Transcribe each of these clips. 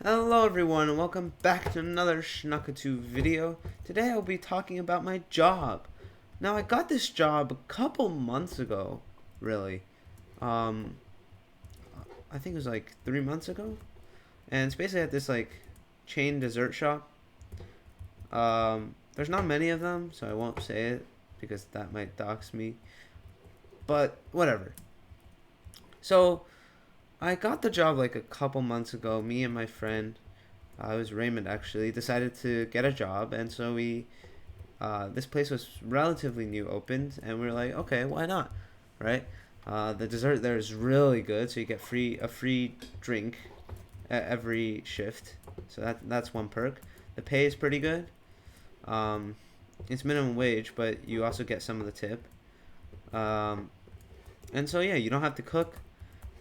Hello everyone and welcome back to another Schnuckatoo video. Today I'll be talking about my job. Now I got this job a couple months ago, really. Um, I think it was like 3 months ago. And it's basically at this like chain dessert shop. There's not many of them, so I won't say it because that might dox me. But whatever. So I got the job like a couple months ago. Me and my friend, it was Raymond actually, decided to get a job, and so this place was relatively new opened, and we were like, okay, why not, right? The dessert there is really good, so you get a free drink at every shift, so that's one perk. The pay is pretty good. Um, it's minimum wage, but you also get some of the tip. Um, and so yeah, you don't have to cook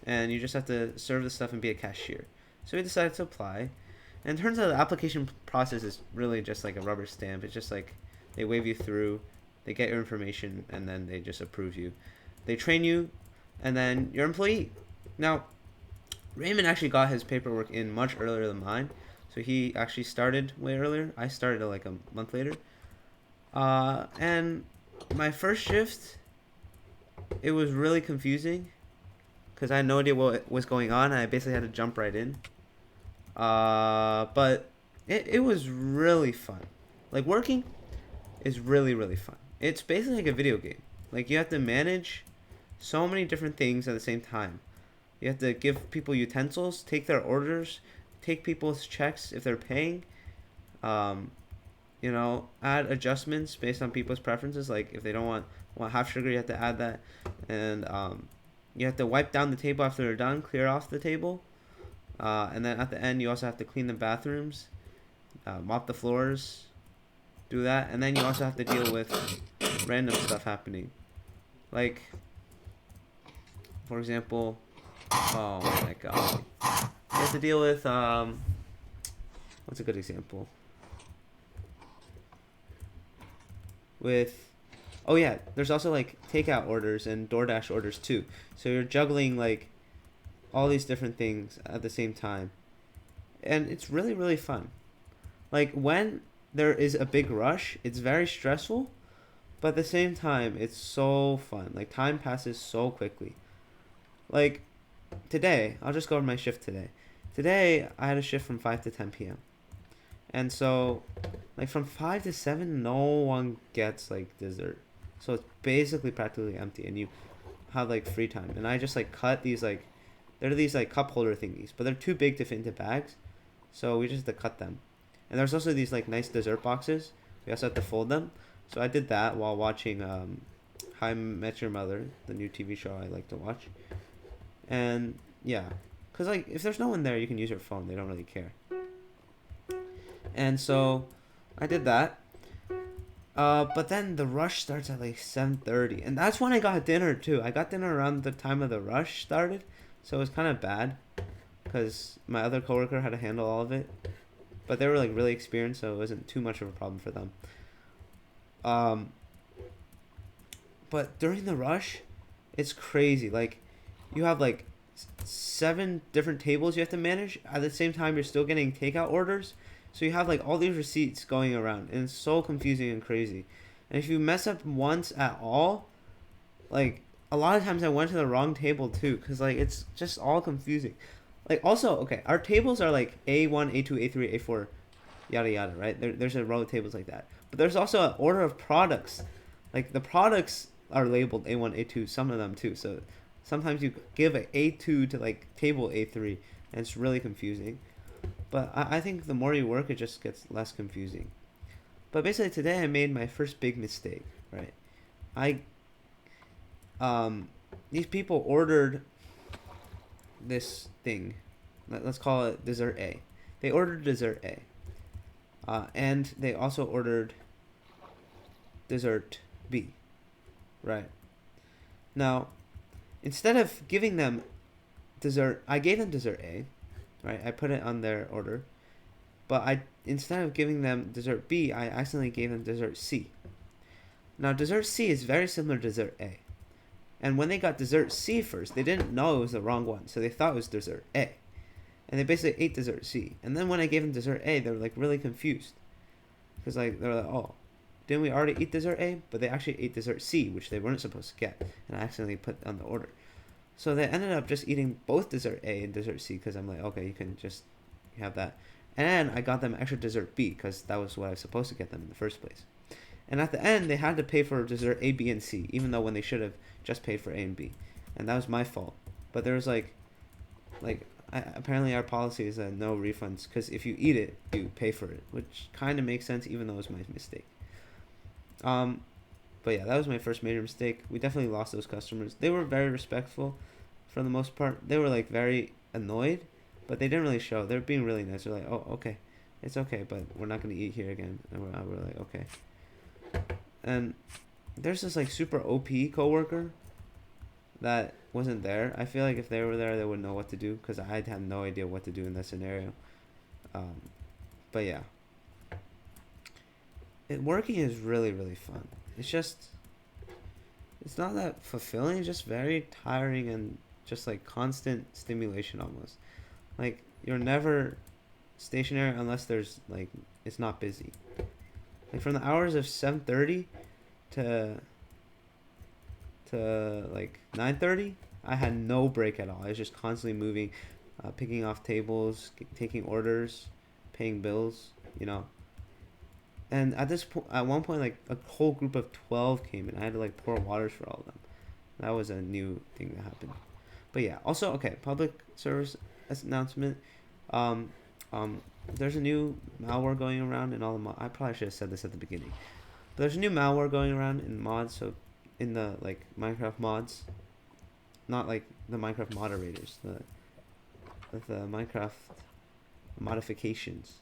and you just have to serve the stuff and be a cashier. So we decided to apply, and it turns out the application process is really just like a rubber stamp. It's just like they wave you through, they get your information, and then they just approve you. They train you, and then you're an employee. Now, Raymond actually got his paperwork in much earlier than mine, so he actually started way earlier. I started like a month later. And my first shift, it was really confusing because I had no idea what was going on. And I basically had to jump right in. But it was really fun. Like working is really fun. It's basically like a video game. Like you have to manage so many different things at the same time. You have to give people utensils, take their orders, take people's checks if they're paying. Um, add adjustments based on people's preferences. Like if they don't want half sugar, you have to add that, and you have to wipe down the table after they're done, clear off the table, and then at the end you also have to clean the bathrooms, mop the floors, do that, and then you also have to deal with random stuff happening, like for example, oh my god, you have to deal with what's a good example? With oh yeah, there's also like takeout orders and DoorDash orders too. So you're juggling like all these different things at the same time. And it's really fun. Like when there is a big rush, it's very stressful, but at the same time it's so fun. Like time passes so quickly. Like today, I'll just go over my shift today. Today I had a shift from 5 to 10 p.m. And so like from 5 to 7 no one gets like dessert. So it's basically practically empty and you have like free time. And I just like cut these like they're these like cup holder thingies, but they're too big to fit into bags. So we just have to cut them. And there's also these like nice dessert boxes. We also have to fold them. So I did that while watching How I Met Your Mother, the new TV show I like to watch. And yeah, cuz like if there's no one there, you can use your phone. They don't really care. And so I did that. But then the rush starts at like 7:30, and that's when I got dinner too. I got dinner around the time of the rush started, so it was kind of bad, because my other coworker had to handle all of it, but they were like really experienced, so it wasn't too much of a problem for them. Um, but during the rush, it's crazy. Like, you have like seven different tables you have to manage at the same time. You're still getting takeout orders, so you have like all these receipts going around, and it's so confusing and crazy. And if you mess up once at all, like a lot of times I went to the wrong table too, cause like it's just all confusing. Like also, okay, our tables are like A1, A2, A3, A4, yada yada, right? There's a row of tables like that. But there's also an order of products. Like the products are labeled A1, A2, some of them too. So sometimes you give a A2 to like table A3, and it's really confusing. But I think the more you work, it just gets less confusing. But basically, today I made my first big mistake, right? I, these people ordered this thing. Let's call it dessert A. They ordered dessert A. And they also ordered dessert B, right? Now, instead of giving them dessert, I gave them dessert A, right? I put it on their order, but I instead of giving them dessert B, I accidentally gave them dessert C. Now, dessert C is very similar to dessert A, and when they got dessert C first, they didn't know it was the wrong one, so they thought it was dessert A. and they basically ate dessert C. And then when I gave them dessert A, they were like really confused, because like they're like, oh, didn't we already eat dessert A? But they actually ate dessert C, which they weren't supposed to get, and I accidentally put on the order. So they ended up just eating both dessert A and dessert C, because I'm like, okay, you can just have that. And I got them extra dessert B, because that was what I was supposed to get them in the first place. And at the end, they had to pay for dessert A, B, and C, even though when they should have just paid for A and B. And that was my fault. But there was apparently our policy is that no refunds, because if you eat it, you pay for it, which kind of makes sense, even though it was my mistake. But yeah, that was my first major mistake. We definitely lost those customers. They were very respectful for the most part. They were like very annoyed, but they didn't really show. They were being really nice. They're like, oh, okay, it's okay, but we're not going to eat here again. And we're like, okay. And there's this like super OP coworker that wasn't there. I feel like if they were there, they would know what to do, because I had no idea what to do in that scenario. But yeah, working is really, really fun. It's not that fulfilling. It's just very tiring and just like constant stimulation almost. Like you're never stationary unless there's like it's not busy. Like from the hours of 7:30 to like 9:30, I had no break at all. I was just constantly moving, picking off tables, taking orders, paying bills, you know. And at one point, like a whole group of 12 came in. I had to like pour waters for all of them. That was a new thing that happened. But yeah, also okay, public service announcement. Um, there's a new malware going around in all the I probably should have said this at the beginning. But there's a new malware going around in mods. So in the like Minecraft mods, not like the Minecraft moderators, the Minecraft modifications,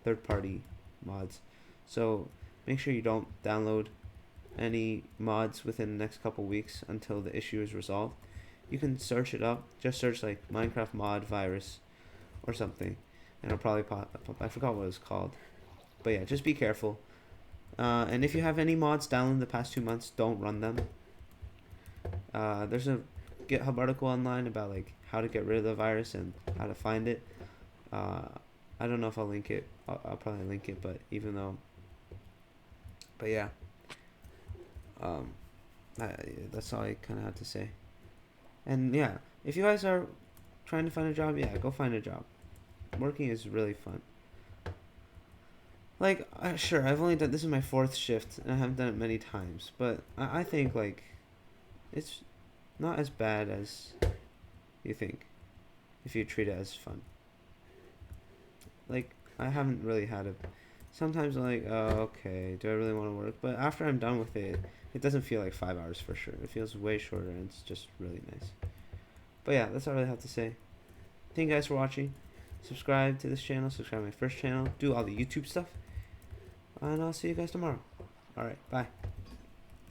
third party mods. So make sure you don't download any mods within the next couple weeks until the issue is resolved. You can search it up. Just search like Minecraft mod virus or something, and it'll probably pop up. I forgot what it was called. But yeah, just be careful. And if you have any mods downloaded the past 2 months, don't run them. There's a GitHub article online about like how to get rid of the virus and how to find it. I don't know if I'll link it. I'll probably link it, but even though. But yeah. That's all I kind of have to say. And yeah, if you guys are trying to find a job, yeah, go find a job. Working is really fun. Like, sure, I've only done this is my 4th shift, and I haven't done it many times, but I think like it's not as bad as you think if you treat it as fun. Like, I haven't really had a. Sometimes I'm like, oh, okay, do I really want to work? But after I'm done with it, it doesn't feel like 5 hours for sure. It feels way shorter, and it's just really nice. But yeah, that's all I really have to say. Thank you guys for watching. Subscribe to this channel, subscribe to my first channel, do all the YouTube stuff. And I'll see you guys tomorrow. Alright, bye.